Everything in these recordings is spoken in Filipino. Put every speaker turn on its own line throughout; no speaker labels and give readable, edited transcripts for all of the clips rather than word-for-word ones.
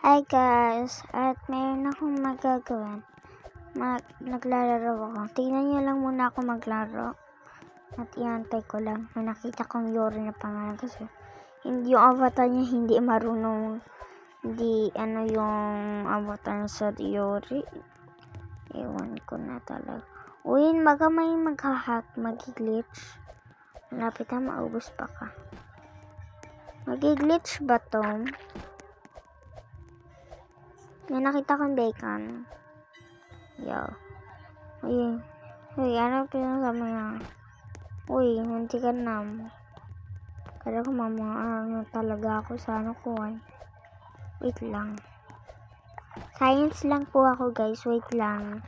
Hi guys, at mayroon akong magagawa. Naglalaro ako. Tingnan nyo lang muna ako maglaro. At iantay ko lang. May nakita kong Yori na pangalan kasi yung avatar niya hindi marunong. Hindi yung avatar sa Yori. Ewan ko na talaga. Uy, baka may maghahack, mag-glitch. Malapit na maubos pa ka. Mag-glitch ba to? May nakita kong bacon. Yo. Uy, ano pinasabi niya? Uy, hindi ka na. Kaya ko talaga ako sa ano ko ay. Wait lang. Science lang po ako guys, wait lang.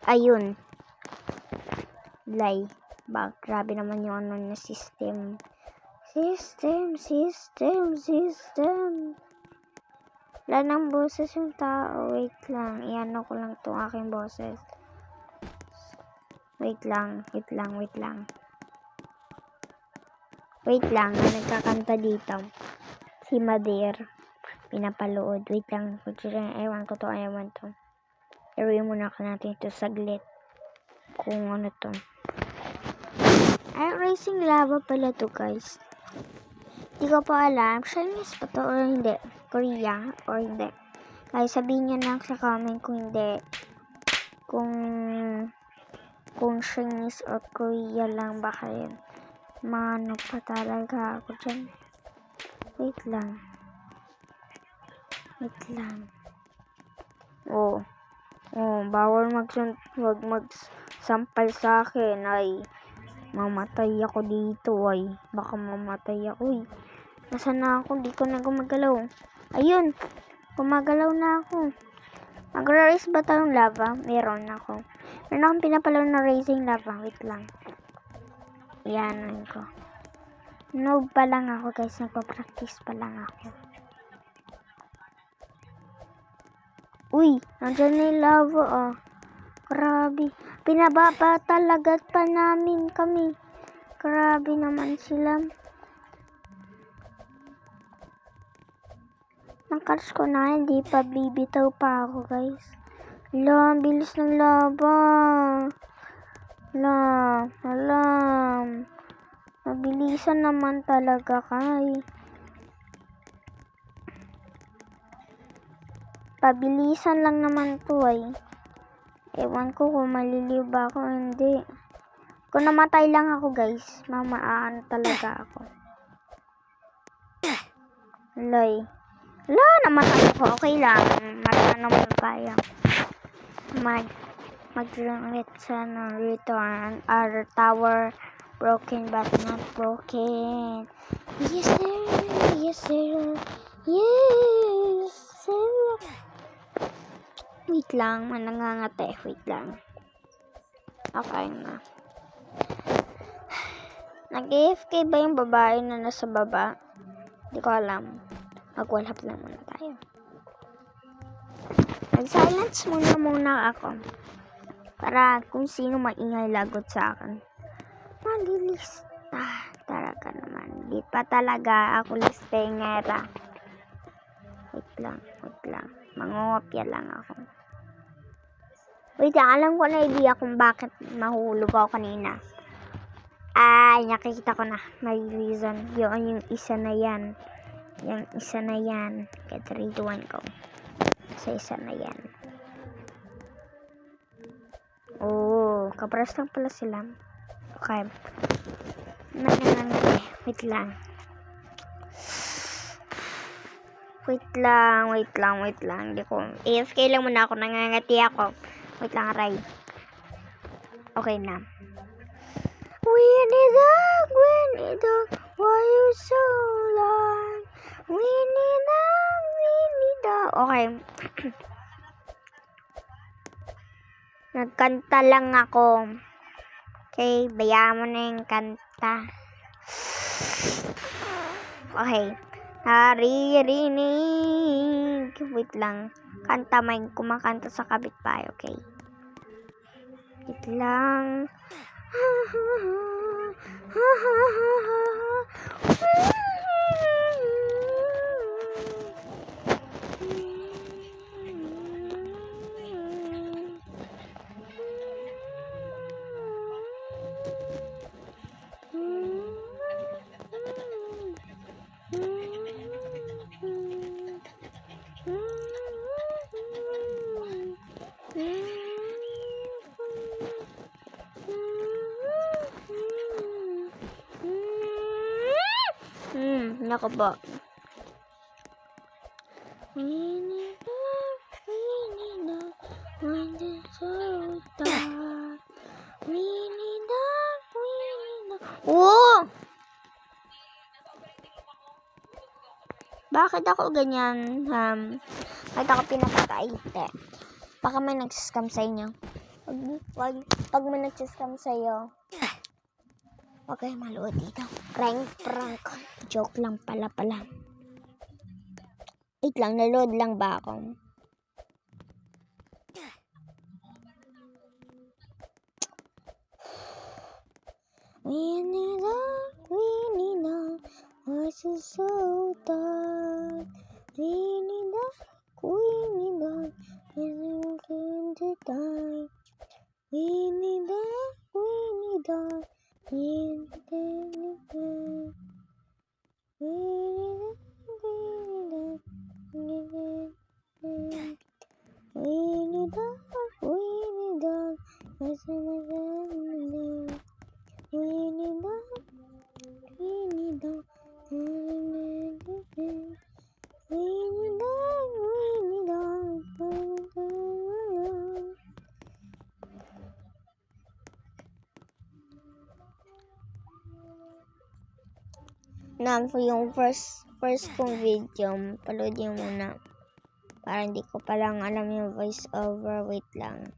Ayun. Lay. Grabe naman yung ano na system. System. Wala nang boses yung tao. Wait lang. Iano ko lang itong aking boses. Wait lang. Nagkakanta dito. Si Madir. Pinapalood. Wait lang. Ewan ko to. Ewan muna ka natin ito saglit. Kung ano to. Ay, Racing Lava pala to guys. Hindi ko pa alam. Chinese pa to or hindi? Korea or hindi? Ay, sabihin nyo lang sa comment kung hindi. Kung Chinese or Korea lang ba kayo. Mano pa talaga ako dyan. Wait lang. Oh, bawal wag magsampal sa akin ay mamatay ako dito ay. Baka mamatay ako ay. Nasaan na ako? Di ko na gumagalaw. Ayun! Gumagalaw na ako. Mag-race ba tayong lava? Meron ako. Meron akong pinapalaw na racing lava. Wait lang. Iyanan ko. Noob pa lang ako guys. Nagpa-practice pa lang ako. Uy! Nandiyan na yung lava ah. Grabe. Pinababa talaga pa namin kami. Grabe naman sila. Nakars ko na, hindi pa bibitaw pa ako guys. Hala, bilis ng lava. Hala. Mabilisan naman talaga kay. Pabilisan lang naman to ay. Ewan ko kung maliliw ba ako o hindi. Kung namatay lang ako guys, mamaan talaga ako. Lay. Wala, namatay ako. Okay lang. Naman tayo. Return. Our tower broken but not broken. Yes sir. Wait lang. Manangangate. Wait lang. Okay na. Nag-AFK ba yung babae na nasa baba? Hindi ko alam. Mag-wallhap lang muna tayo. Nag-silence muna ako. Para kung sino maingay lagot sa akin. Maglilista. Talaga naman. Di pa talaga ako listengera. Wait lang. Mangungopya lang ako. Wait lang. Alam ko na idea kung bakit mahulog ako kanina. Ay, nakikita ko na. May reason. Yung isa na yan. Yung isa na yan. Kaya 3, 2, 1 ko. Sa isa na yan. Oh, kapras lang pala sila. Okay. Wait lang. Hindi ko. AFK lang muna ako. Nangangati ako. Wait lang, aray. Okay na. Winnie dog, why you so long? Winnie dog. Okay. Nagkanta lang ako. Okay, bayaan mo na yung kanta. Okay. Naririnig. Wait lang. May kumakanta sa kapitbahay. Okay. Wait lang. Nako ba? Oh! Bakit ako ganyan? Bakit ako pinapatay? Baka may nagsiscam sa inyo. Pag may nagsiscam sa'yo, huwag kayo maluot dito. Prank. Joke lang pala. Wait lang, naload lang ba ako? We need a voice is so dark. We need a in the dark. We need a in the dark. For yung first kong video, paloodin muna. Para hindi ko palang alam yung voice over. Wait lang.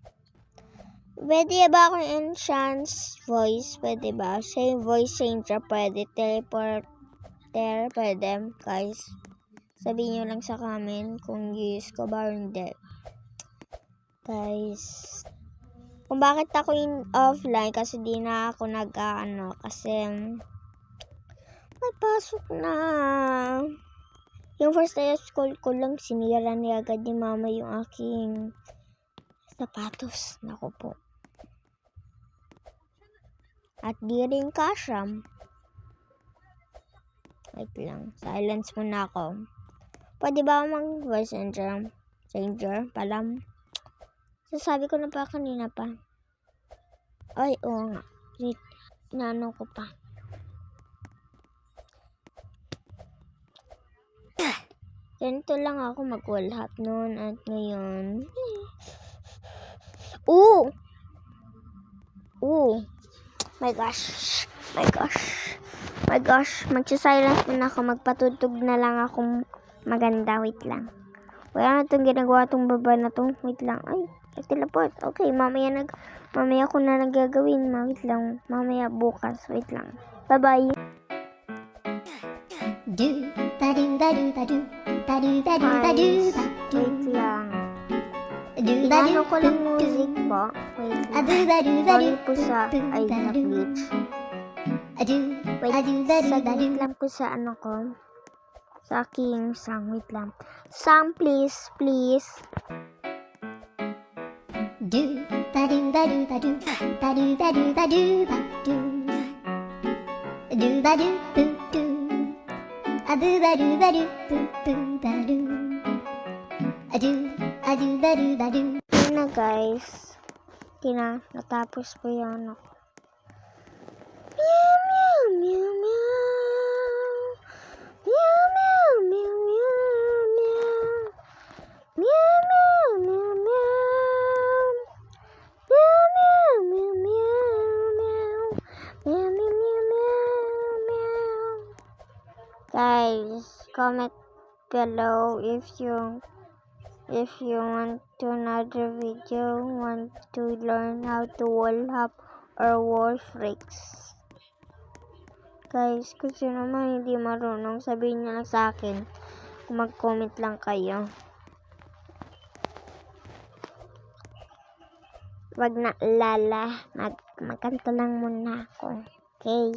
Pwede ba akong enhance voice? Pwede ba? Same voice changer, pwede. Teleporter, pwede. Guys, sabihin nyo lang sa comment kung use ko ba or hindi. Guys, kung bakit ako offline, kasi di na ako kasi may pasok na. Yung first day of school ko lang, sinira ni agad ni mama yung aking sapatos. Naku po. At di rin kasyam. Wait lang. Silence muna ako. Pwede ba mag-voice changer? Palam. Sasabi ko na pa kanina pa. Ay, oo nga. Inaano ko pa. Ganito lang ako mag-wallhap noon at ngayon. My gosh. Magsa-silence muna ako. Magpatutog na lang akong maganda. Wait lang. Wala na itong ginagawa itong baba na to. Wait lang. Ay, teleport. Okay, mamaya ko na nagagawin. Wait lang. Mamaya bukas. Wait lang. Bye-bye. Wait lang. Inano ko lang music po. Wait lang. Sorry po sa na-glitch. Wait, saglit lang po sa sa aking song. Wait lang. Song, please. Yun na guys. Natapos po yan ako. Guys, comment below if you want to another video, want to learn how to wallhap or wall freaks. Guys, kung sino man hindi marunong, sabihin niyo lang sa akin. Mag-comment lang kayo. Wag na magkanto lang muna ako. Okay?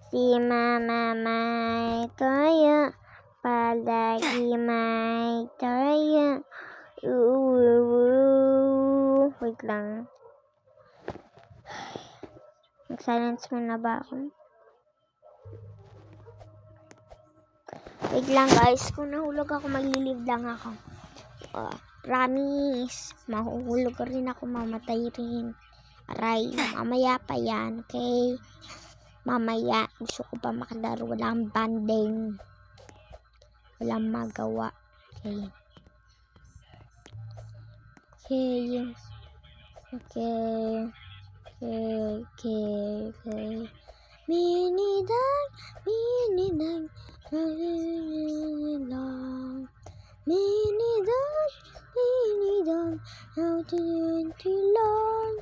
Si Mama may toyo, palagi may toyo. Wait lang. Nag-silence muna ba ako? Wait lang guys, kung nahulog ako, maglilive lang ako. Promise, mahuhulog ko rin ako, mamatay rin. Aray, mamaya pa yan, okay? Mamaya, gusto ko pa makalaro, walang banding. Walang magawa, okay? Okay. Mini dog, long. Mini dog, how to long.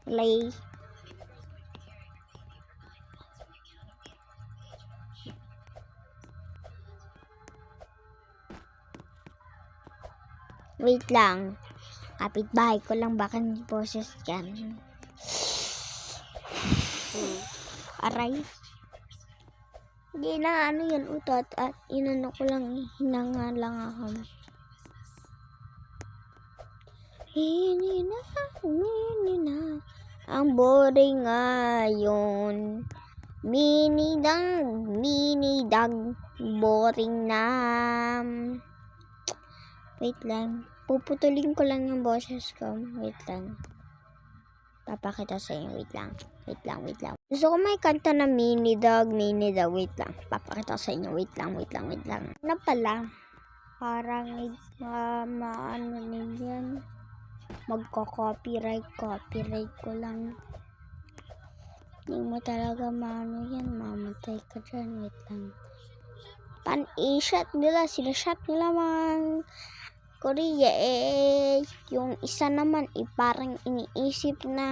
Lay. Wait lang. Kapitbahay ko lang, baka may boses yan. Aray. Hindi na ano yan, utot. At inano ko lang, hinanga lang ako. Mini na. Ang boring ngayon. Mini dog. Boring na. Wait lang. Puputulin ko lang yung boses ko. Wait lang. Papakita sa inyo. Wait lang. Gusto ko may kanta na mini dog. Wait lang. Papakita sa inyo. Wait lang. Ano pala? Parang ano din yan. Magko-copyright ko lang. Hindi mo talaga maano yan. Mamatay ka dyan. Wait lang. Pan-i-shot nila. Sinashot nila mga Korea yung isa naman parang iniisip na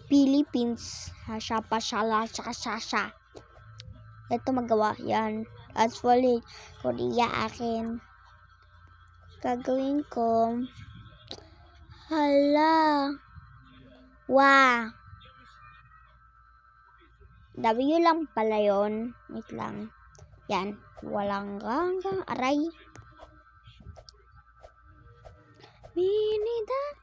Philippines. Siya pa siya. Ito magawa yan. Actually, Korea akin. Gagawin ko. Hala. Wow. W lang pala yun. Wait lang. Yan. Walang ganggang. Aray. Mini lang.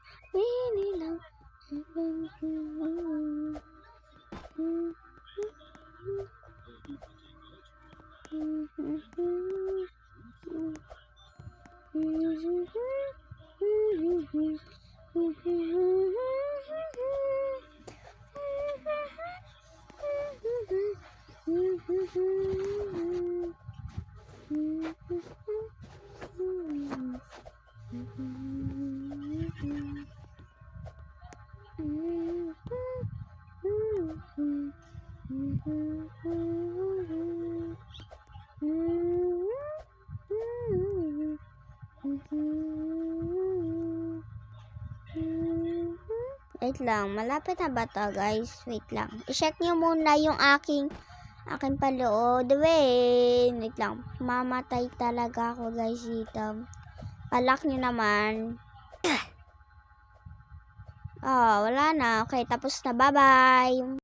Wait lang, malapit na ba to guys? Wait lang. I-check nyo muna yung aking palood. Wait lang. Mamatay talaga ako guys dito. Palak nyo naman. Wala na. Okay, tapos na. Bye-bye.